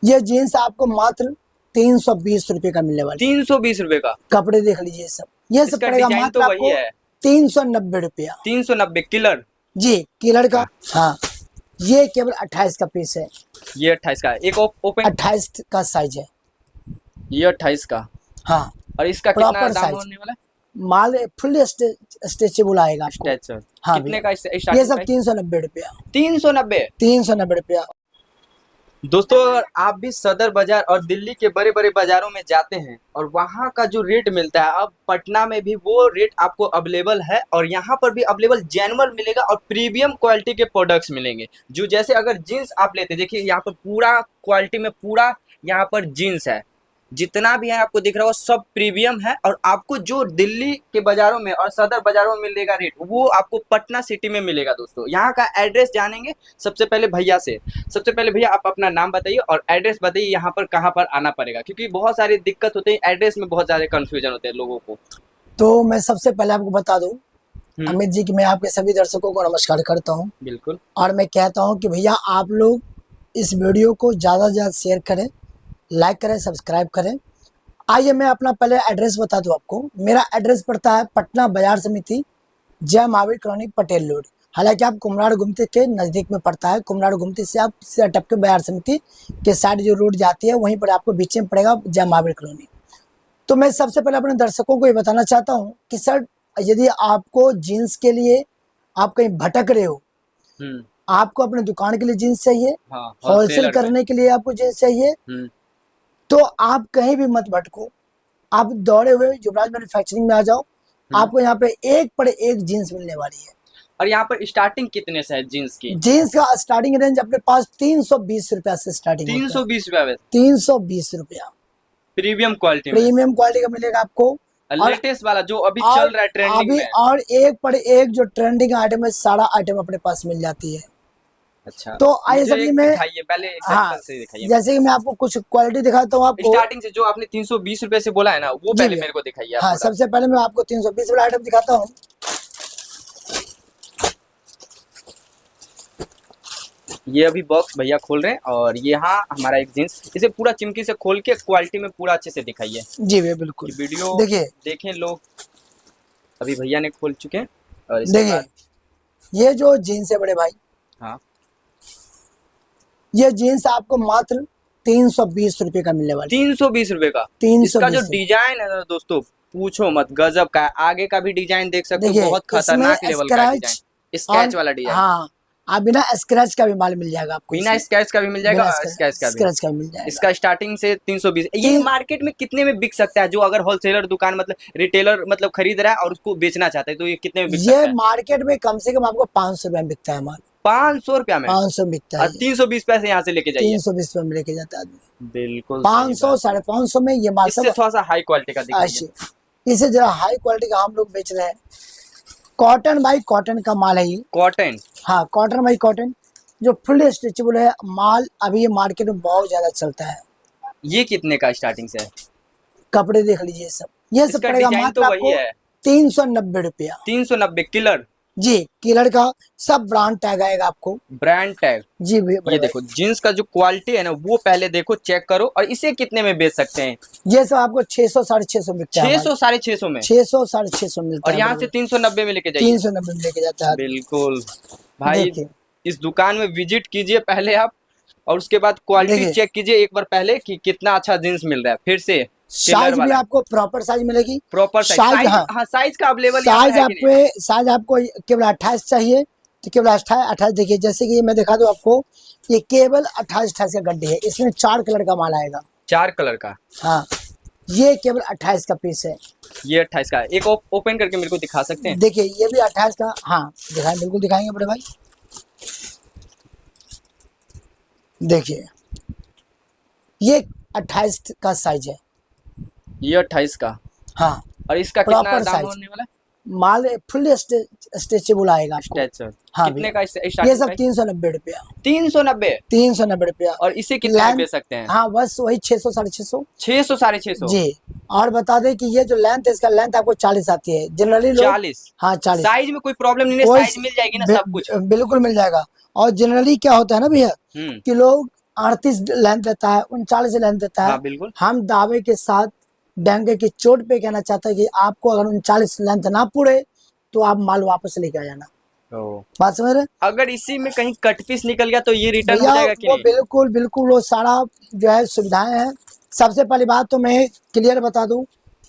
ये जीन्स आपको मात्र 320 रुपए का मिलने वाली। 320 रुपए का। कपड़े देख लीजिए सब, ये सब इसका पड़ेगा डिजाइन मात्र तो वही आपको है। 390 रुपया। 390 किलर जी किलर का। हाँ ये केवल 28 का पीस है। ये 28 का। एक ओपन 28 का साइज है। ये 28 का। हाँ और इसका कितना प्रॉपर दाम साइज। होने वाला है? माल फुल स्ट्रेचेबल आएगा आपको। स्ट्रेचर। हाँ कितने भैया, का ये सब 390 रुपया। 390। 390 रुपया। दोस्तों अगर आप भी सदर बाजार और दिल्ली के बड़े बड़े बाजारों में जाते हैं और वहाँ का जो रेट मिलता है, अब पटना में भी वो रेट आपको अवेलेबल है और यहाँ पर भी अवेलेबल जेन्युइन मिलेगा और प्रीमियम क्वालिटी के प्रोडक्ट्स मिलेंगे। जो जैसे अगर जीन्स आप लेते, देखिए यहाँ पर पूरा क्वालिटी में पूरा यहाँ पर जीन्स है, जितना भी है आपको दिख रहा हो सब प्रीमियम है। और आपको जो दिल्ली के बाजारों में और सदर बाजारों में मिलेगा रेट, वो आपको पटना सिटी में मिलेगा। दोस्तों यहाँ का एड्रेस जानेंगे सबसे पहले भैया से। सबसे पहले भैया आप अपना नाम बताइए और एड्रेस बताइए, यहाँ पर कहाँ पर आना पड़ेगा, क्योंकि बहुत सारी दिक्कत होती है एड्रेस में, बहुत सारे कंफ्यूजन होते हैं लोगों को। तो मैं सबसे पहले आपको बता दूं अमित जी कि मैं आपके सभी दर्शकों को नमस्कार करता हूं। बिल्कुल। और मैं कहता हूं कि भैया आप लोग इस वीडियो को ज़्यादा से ज़्यादा शेयर करें, लाइक करें, सब्सक्राइब करें। आइए मैं अपना पहले एड्रेस बता दूं आपको। मेरा एड्रेस पड़ता है पटना बाजार समिति, जय महावीर कॉलोनी, पटेल रोड। हालांकि आप कुम्हरार गुमती के नज़दीक में पड़ता है। कुम्हरार गुमती से आप सीधा टपके बाजार समिति के साइड जो रोड जाती है वहीं पर आपको बीच में पड़ेगा जय महावीर कॉलोनी। तो मैं सबसे पहले अपने दर्शकों को ये बताना चाहता हूँ कि सर यदि आपको जीन्स के लिए आप कहीं भटक रहे हो, आपको अपने दुकान के लिए जीन्स चाहिए, होलसेल करने के लिए आपको जीन्स चाहिए, तो आप कहीं भी मत भटको, आप दौड़े हुए युवराज मैन्युफैक्चरिंग में आ जाओ। आपको यहाँ पे एक पर एक जीन्स मिलने वाली है। और यहाँ पर स्टार्टिंग कितने से है जीन्स की? जीन्स का स्टार्टिंग रेंज अपने पास 320 रुपया से स्टार्टिंग। 320 रुपया? 320 रुपया प्रीमियम क्वालिटी। प्रीमियम क्वालिटी का मिलेगा आपको। लेटेस्ट वाला जो अभी चल रहा है ट्रेंडिंग में। और एक पर एक जो ट्रेंडिंग आइटम है, सारा आइटम अपने पास मिल जाती है। अच्छा तो आइए सभी में पहले हाँ, से दिखाइए। जैसे कि मैं आपको कुछ क्वालिटी दिखाता हूँ आपको। स्टार्टिंग से जो आपने 320 रुपए से बोला है ना, वो पहले मेरे को दिखाइए। हाँ सबसे पहले मैं आपको 320 वाला आइटम दिखाता हूँ। ये अभी बॉक्स भैया खोल रहे हैं और यहाँ हमारा एक जींस, इसे पूरा चिमकी से खोल के क्वालिटी में पूरा अच्छे से दिखाइए। जी भैया बिल्कुल। वीडियो देखिए देखें लोग, अभी भैया ने खोल चुके हैं। और देखिए ये जो जीन्स है बड़े भाई, हाँ ये जीन्स आपको मात्र 320 रुपए का मिलने वाला। 320 रुपए का। 320। इसका जो डिजाइन है ना दोस्तों, पूछो मत, गजब का है। आगे का भी डिजाइन देख सकते हो, बहुत खतरनाक लेवल का डिजाइन, स्केच वाला डिजाइन। हाँ आप बिना स्क्रैच का भी माल मिल जाएगा आपको। बिना स्क्रैच का भी मिल जाएगा, स्क्रैच का भी मिल जाएगा। इसका स्टार्टिंग से 320। ये मार्केट में कितने में बिक सकता है? जो अगर होलसेलर दुकान मतलब रिटेलर मतलब खरीद रहा है और उसको बेचना चाहता है, तो ये कितने में बिक सकता है? ये मार्केट में कम से कम आपको 500 रुपए में बिकता है माल। 500 रुपया में? 500 बिकता है। 320 पैसे यहाँ से लेके जाइए। 320 रुपए में लेके जाता है आदमी। बिल्कुल 500 550 में ये माल। इससे थोड़ा सा हाई क्वालिटी का दिखाइए। इसे जरा हाई क्वालिटी का हम लोग बेच रहे हैं। कॉटन बाई कॉटन का माल है ये। कॉटन? हाँ कॉटन बाई कॉटन जो फुल स्ट्रेचेबल है माल। अभी ये मार्केट में बहुत ज्यादा चलता है। ये कितने का स्टार्टिंग से है? कपड़े देख लीजिए सब, ये सब पड़ेगा मात्र आपको 390 रुपया। 390 किलर? जी किलर का सब ब्रांड टैग आएगा आपको। Brand tag? जी भैया। ये देखो जींस का जो क्वालिटी है ना, वो पहले देखो, चेक करो। और इसे कितने में बेच सकते हैं? ये सब आपको 600 650 मिलता है। 600 650 में? 600 650 मिलता है। और यहाँ से 390 में लेके जाइए। 390 में लेके जाता है। बिल्कुल भाई, इस दुकान में विजिट कीजिए पहले आप, और उसके बाद क्वालिटी चेक कीजिए एक बार पहले कि कितना अच्छा जींस मिल रहा है। फिर से साइज भी आपको प्रॉपर साइज मिलेगी। Proper size? हाँ साइज का अवेलेबल साइज आपको केवल 28 चाहिए तो केवल 28। देखिए जैसे कि मैं दिखा दूं आपको, ये केवल 28 का गड्ढे है। इसमें 4 कलर का माल आएगा। 4 कलर का? हाँ ये केवल 28 का पीस है। ये 28 का। एक ओपन करके मेरे को दिखा सकते हैं? देखिए ये भी 28 का। हाँ दिखाएं, बिल्कुल दिखाएंगे बड़े भाई। देखिए ये 28 का साइज है। ये 28 का। हाँ और इसका कितना दाम होने वाला है? माल फुल स्ट्रेचेबल आएगा। स्ट्रेचर? हाँ कितने का? ये सब 390 रुपया। 390 रुपया। और इसे कितना बेच सकते हैं? हाँ बस वही 600 650। 600 650 जी। और बता दें कि ये जो लेंथ है, इसका लेंथ आपको 40 आती है जनरली। 40? हाँ 40। साइज में कोई प्रॉब्लम नहीं है? साइज मिल जाएगी ना? सब कुछ बिल्कुल मिल जाएगा। और जनरली क्या होता है ना भैया कि लोग 38 लेंथ देता है, 39 लेंथ देता है। हाँ बिल्कुल। हम दावे के साथ डंके की चोट पे कहना चाहते हैं कि आपको अगर 39 लेंथ ना पूरे तो आप माल वापस लेके आ जाना। ओ, बात समझ रहे हैं? अगर इसी में कहीं कट पीस निकल गया तो ये रिटर्न हो भैया जाएगा कि वो नहीं? बिल्कुल बिल्कुल वो सारा जो है सुविधाएं हैं। सबसे पहली बात तो मैं क्लियर बता दूं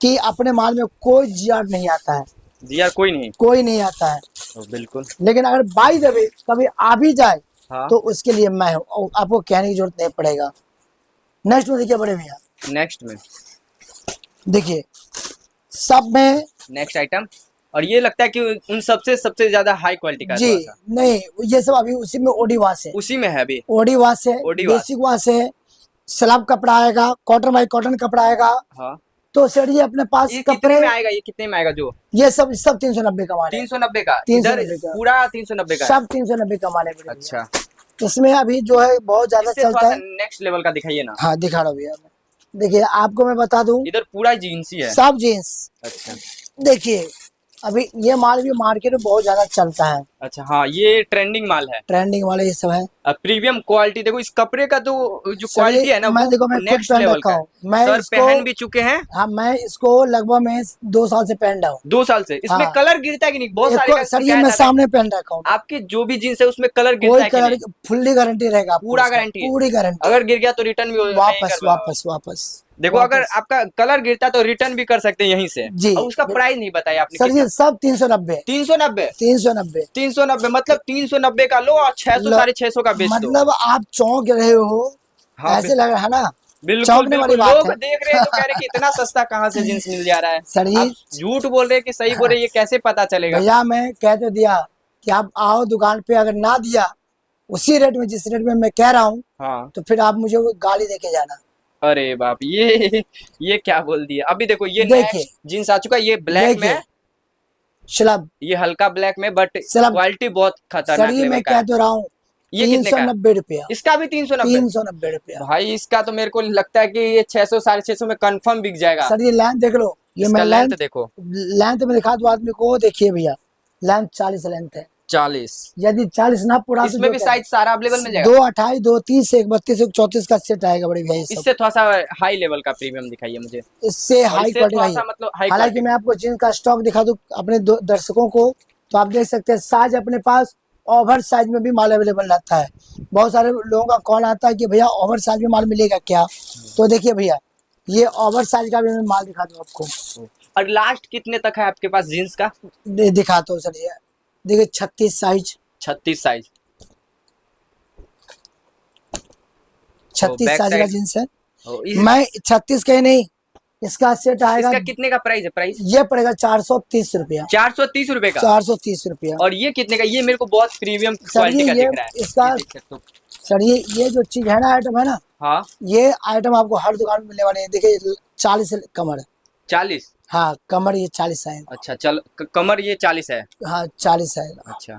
कि अपने माल में कोई जीआर नहीं आता है, जी यार कोई नहीं। कोई नहीं आता है। ओ, बिल्कुल। लेकिन अगर बाई द वे कभी आ भी जाए हाँ तो उसके लिए मैं हूँ और आपको कहने की जरूरत नहीं पड़ेगा। नेक्स्ट में देखिए बड़े भैया, नेक्स्ट में, देखिए सब में नेक्स्ट आइटम। और ये लगता है कि उन सबसे ज्यादा हाई क्वालिटी का है जी थोड़ा सा। नहीं, ये सब अभी उसी में ओडी वाश है, उसी में है अभी। ओडी वाश है, ओडी वाश। बेसिक वाश है, स्लैब कपड़ा आएगा, कॉटन बाई कॉटन कपड़ा आएगा। हाँ, तो सर ये अपने पास ये कितने कपड़े, में आएगा? ये कितने में आएगा जो ये सब सब 390 का माल है, 390 का? 390 इधर का पूरा 390 का है? सब 390 का माल है भैया। अच्छा, इसमें अभी जो है बहुत ज्यादा इससे चलता थोड़ा सा है। नेक्स्ट लेवल का दिखाइए ना। हाँ दिखा रहा हूँ भैया मैं। देखिए आपको मैं बता दूं, इधर पूरा जीन्स ही है। सब जीन्स। अच्छा देखिए अभी ये माल भी मार्केट में बहुत ज्यादा चलता है, अच्छा, हाँ ये ट्रेंडिंग माल है। ट्रेंडिंग वाले ये सब है। अब प्रीमियम क्वालिटी देखो, इस कपड़े का तो जो सर क्वालिटी ये है ना मैं वो देखो मैं खुद नेक्स्ट पहन लेवल रखा का है। हूँ, मैं सर इसको पहन भी चुके हैं। हाँ मैं इसको लगभग मैं 2 साल से पहन रहा हूँ। 2 साल से इसमें हाँ। कलर गिरता है कि नहीं? बहुत सारे का सर ये शिकायत मैं आता है। सामने पहन रखा हूँ, आपके जो भी जीन्स है उसमें कलर गिरता कोई है कि कलर नहीं? फुल्ली गारंटी रहेगा आपको, पूरा इसका, गारंटी है। पूरी गारंटी। अगर गिर गया तो रिटर्न भी नहीं वापस करवा। वापस वापस देखो अगर वापस। आपका कलर गिरता है तो रिटर्न भी कर सकते हैं यहीं से। जी और उसका प्राइस नहीं बताया आपने सर, कितना? ये सब 390 390। 390 390 मतलब 390 का लो और 600 650 का बेच दो। मतलब आप चौंक रहे हो, हाँ ऐसे लग रहा है ना, बिल्कुल चौंकने वाली बिल्कुल। बात लोग है। देख रहे हैं तो कह रहे हैं कि इतना सस्ता कहाँ से जींस मिल जा रहा है। सर ये आप झूठ बोल रहे हैं कि सही बोल रहे हैं, ये कैसे पता चलेगा? भैया मैं कह तो दिया कि आप आओ दुकान पे, अगर ना दिया उसी रेट में जिस रेट में मैं कह रहा हूँ हाँ। तो फिर आप मुझे वो गाली देके जाना। अरे बाप, ये क्या बोल दिया? अभी देखो ये देखिए नेक्स्ट जींस आ चुका है, ये ब्लैक में देखिए है, शलभ ये हल्का ब्लैक में, बट शलभ। क्वालिटी बहुत सर खतरनाक ये लेवल मैं का कह है। तो रहा हूँ ये कितने का है? 390 रुपया, इसका भी 390? 390 रुपया। भाई इसका तो मेरे को लगता है कि ये 600 650 में कंफर्म बिक जाएगा। सर ये लेंथ देख लो, ये इसका मैं लेंथ देखो, लेंथ में दिखा दूं आदमी को, देखिए भैया लेंथ 40 लेंथ है। 40। यदि 40 ना पूरा तो इसमें भी साइज सारा अवेलेबल मिल जाएगा? 228 230 132 134 का सेट आएगा बड़े भैया। ये सब इससे थोड़ा सा हाई लेवल का प्रीमियम दिखाइए मुझे। इससे और हाई इससे क्वालिटी थोड़ा नहीं सा है। मतलब हाई हालांकि क्वालिटी। मैं आपको जींस का स्टॉक दिखा दूं अपने दर्शकों को, तो आप देख सकते हैं साइज अपने पास ओवर साइज में भी माल अवेलेबल रहता है। बहुत सारे लोगों का कॉल आता है कि भैया ओवर साइज में माल मिलेगा क्या, तो देखिए भैया ये ओवर साइज का भी मैं माल दिखा दूं आपको। और लास्ट कितने तक है आपके पास जीन्स का? दिखाता हूँ सर, ये देखिए 36 साइज, 36 साइज। 36 बैक साइज का साइड। जींस है। इस, मैं 36 का ही नहीं, इसका सेट आएगा, इसका कितने का प्राइस है? प्राइस ये पड़ेगा 430 रुपया, 430 रुपए का। 430 रुपया। और ये कितने का? ये मेरे को बहुत प्रीमियम सर क्वालिटी का ये दिख रहा है। इसका ये देख सकते हो। सर ये जो चीज है ना, आइटम है ना, हाँ ये आइटम आपको हर दुकान में मिलने वाले हैं। देखिए 40 कमर, 40। हाँ कमर ये 40 आएगा। अच्छा चल, कमर ये 40 है। हाँ 40 आएगा। अच्छा,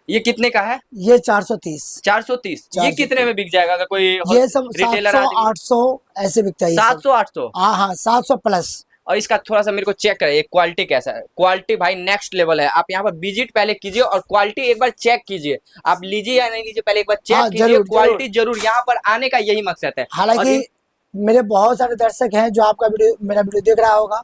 ये कितने का है? ये 430। 430। ये 430। कितने में बिक जाएगा अगर कोई ये सब रिटेलर 700 800 ऐसे बिकता है ये सब। 700 800? हाँ हाँ 700 प्लस। और इसका थोड़ा सा मेरे को चेक करें, क्वालिटी कैसा है? क्वालिटी भाई नेक्स्ट लेवल है। आप यहाँ पर विजिट पहले कीजिए और क्वालिटी एक बार चेक कीजिए। आप लीजिए या नहीं लीजिए, पहले एक बार चेक हाँ, कीजिए। जरूर, क्वालिटी जरूर, यहाँ पर आने का यही मकसद है। और हालांकि मेरे बहुत सारे दर्शक हैं जो आपका वीडियो, मेरा वीडियो देख रहा होगा,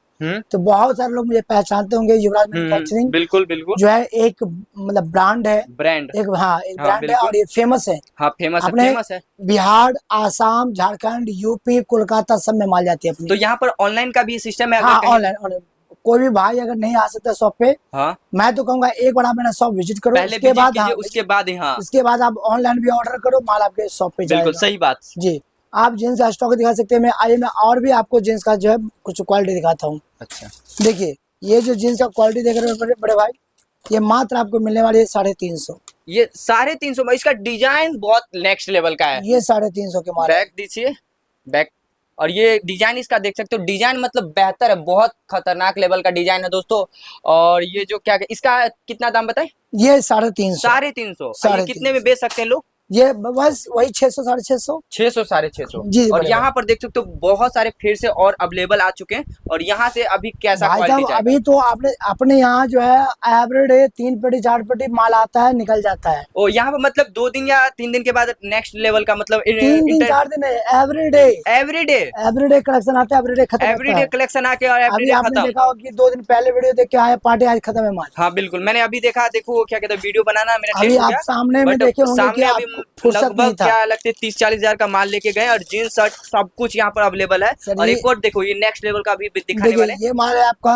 तो बहुत सारे लोग मुझे पहचानते होंगे। युवराज मैन्युफैक्चरिंग बिल्कुल बिल्कुल जो है एक मतलब ब्रांड है, ब्रांड। एक हाँ एक हाँ, ब्रांड है बिल्कुल। और ये फेमस है। हाँ फेमस है, अपने फेमस है। बिहार, आसाम, झारखंड, यूपी, कोलकाता सब में माल जाती है अपनी। तो यहाँ पर ऑनलाइन का भी सिस्टम है? हाँ अगर कहीं ऑनलाइन कोई भी भाई अगर नहीं आ सकता शॉप पे, हाँ मैं तो कहूंगा एक बार आप मेरा शॉप विजिट करो, पहले उसके विजिट बाद कीजिए, हाँ उसके बाद ही हाँ इसके बाद आप ऑनलाइन भी ऑर्डर करो, माल आपके शॉप पे बिल्कुल जाएगा। सही बात। जी आप जींस का स्टॉक दिखा सकते हैं। मैं आइए मैं और भी आपको जींस का जो है कुछ क्वालिटी दिखाता हूँ। अच्छा देखिए ये जो जींस का क्वालिटी देख रहे हो बड़े भाई, ये मात्र आपको मिलने वाली है 350। ये 350 में? इसका डिजाइन बहुत नेक्स्ट लेवल का है। ये 350 के माल है। बैक दीजिए, बैक। और ये डिजाइन इसका देख सकते हो, डिजाइन मतलब बेहतर है, बहुत खतरनाक लेवल का डिजाइन है दोस्तों। और ये जो क्या, इसका कितना दाम बताए? ये 350। 350। ये कितने में बेच सकते हैं लोग? ये बस वही 600 650। 600 650। जी और बड़े यहाँ पर देख सकते हो बहुत सारे फिर से और अवेलेबल आ चुके हैं। और यहाँ से अभी कैसा भाई क्वालिटी साहब जाएगा? अभी तो आपने अपने यहाँ जो है एवरीडे 3 पेटी 4 पेटी माल आता है, निकल जाता है। ओ यहाँ पर मतलब 2 दिन या 3 दिन के बाद नेक्स्ट लेवल का मतलब 3 दिन 4 दिन एवरीडे एवरीडे एवरीडे कलेक्शन आता है, एवरीडे खत्म होता एवरीडे है। कलेक्शन आके और अभी एवरीडे आपने खत्म। देखा होगा कि 2 दिन पहले वीडियो देख के आए पार्टी, आज खत्म है माल। हाँ बिल्कुल, मैंने अभी देखा, देखो वो क्या कहते हैं, वीडियो बनाना मेरा अभी टेस्ट हो आप गया। सामने में बट देखे होंगे कि सामने अभी आपको फुर्सत नहीं लगभग था। क्या लगते 30-40 हजार का माल लेके गए और जीन्स शर्ट सब कुछ यहाँ पर अवेलेबल है। सर और ये एक और देखो ये नेक्स्ट लेवल का भी दिखाने देखिए वाले। ये माल है आपका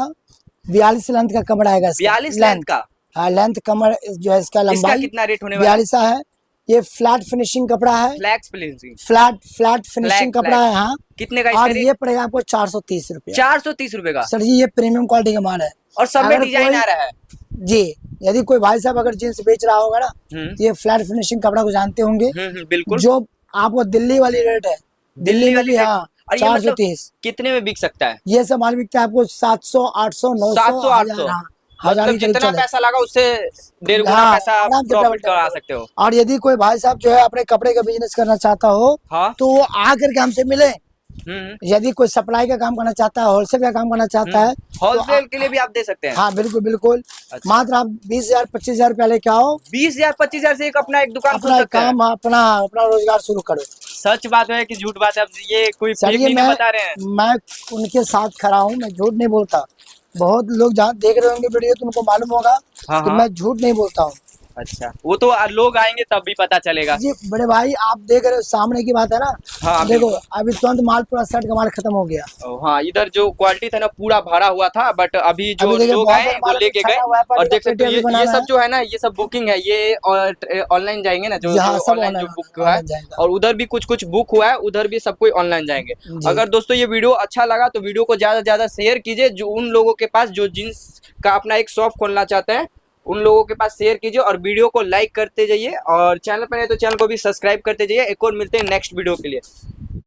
42 लेंथ का कमर आएगा इसका। 42 लेंथ का। हाँ लेंथ कमर जो है इसका इसका लंबाई कितना रेट होने वाला है? 42 है। ये फ्लैट फिनिशिंग कपड़ा है, फ्लैक्स फिनिशिंग। फ्लैट फिनिशिंग कपड़ा है। हाँ कितने का और इसका ये रेट? पड़ेगा आपको 430 रुपया। 430 रुपए का। सर जी ये प्रीमियम क्वालिटी का माल है। और सब में अगर डिजाइन कोई आ रहा है। जी यदि कोई भाई साहब अगर जींस बेच रहा होगा ना, हम्म तो ये फ्लैट फिनिशिंग कपड़ा को जानते होंगे, बिल्कुल। जो आपको दिल्ली वाली रेट है, दिल्ली में वाली भी रेट। हाँ और ये मतलब 430। कितने में बिक सकता है? ये सब माल बिकता है आपको 700 800 900 700 800। 1000। हाँ, हजार मतलब के करीब जितना चले। पैसा लगा उससे 1.5 गुना हाँ पैसा आराम से प्रॉफिट करा डबल। सकते हो। और यदि कोई भाई साहब जो है अपने कपड़े का बिजनेस करना चाहता हो, हाँ। तो वो आकर के हमसे मिले। हम्म यदि कोई सप्लाई का काम करना चाहता है, होलसेल का काम करना चाहता है, तो होलसेल के लिए भी आप दे सकते हैं। हाँ बिल्कुल बिल्कुल। अच्छा। मात्र आप 20,000 25,000 रुपया लेके आओ, 20,000 25,000 से एक अपना एक दुकान खोल अपना सकते हैं। काम अपना अपना रोजगार शुरू करो। सच बात है कि झूठ बात है? अब ये कोई सर फेक ये नहीं ना बता रहे हैं। मैं उनके साथ खड़ा हूँ, मैं झूठ नहीं बोलता। बहुत लोग जहाँ देख रहे होंगे वीडियो तो उनको मालूम होगा हाँ कि हाँ। मैं झूठ नहीं बोलता हूँ। अच्छा, वो तो लोग आएंगे तब भी पता चलेगा। जी बड़े भाई आप देख रहे हो सामने की बात है ना। हाँ देखो बिल्कुल। अभी तुरंत माल पूरा शर्ट का माल खत्म हो गया। हाँ इधर जो क्वालिटी था ना पूरा भरा हुआ था, बट अभी जो अभी देखिए लोग बहुत आए सारा वो माल लेके छटा गए। हुआ है, और पार्टी का देख सकते पेटी हो अभी ये बनाना सब है। जो है ना ये सब बुकिंग है, ये और ऑनलाइन जाएंगे ना जो हाँ, सब ऑनलाइन जो ऑनलाइन बुक हुआ है। जाएगा। और उधर भी कुछ कुछ बुक हुआ है, उधर भी सब कोई ऑनलाइन जाएंगे। जी। अगर दोस्तों ये वीडियो अच्छा लगा तो वीडियो को ज्यादा से ज्यादा शेयर कीजिए, जो उन लोगों के पास जो जींस का अपना एक शॉप खोलना चाहते हैं उन लोगों के पास शेयर कीजिए। और वीडियो को लाइक करते जाइए और चैनल पर नहीं तो चैनल को भी सब्सक्राइब करते जाइए। एक और मिलते हैं नेक्स्ट वीडियो के लिए।